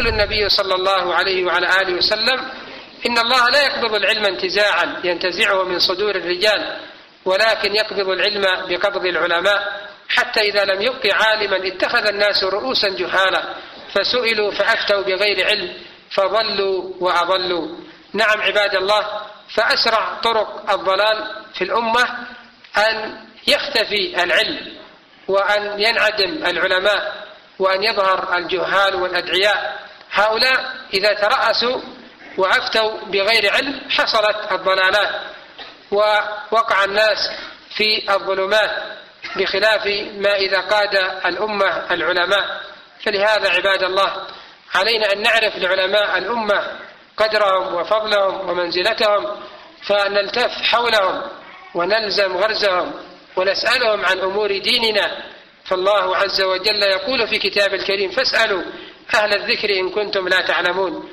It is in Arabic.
النبي صلى الله عليه وعلى آله وسلم: إن الله لا يقبض العلم انتزاعا ينتزعه من صدور الرجال، ولكن يقبض العلم بقبض العلماء، حتى إذا لم يبق عالما اتخذ الناس رؤوسا جهالا فسئلوا فأفتوا بغير علم فضلوا وأضلوا. نعم عباد الله، فأسرع طرق الضلال في الأمة أن يختفي العلم، وأن ينعدم العلماء، وأن يظهر الجهال والأدعياء. هؤلاء إذا ترأسوا وأفتوا بغير علم حصلت الضلالات، ووقع الناس في الظلمات، بخلاف ما إذا قاد الأمة العلماء. فلهذا عباد الله علينا أن نعرف لعلماء الأمة قدرهم وفضلهم ومنزلتهم، فنلتف حولهم ونلزم غرزهم ونسألهم عن أمور ديننا. فالله عز وجل يقول في كتاب الكريم: فاسألوا أهل الذكر إن كنتم لا تعلمون.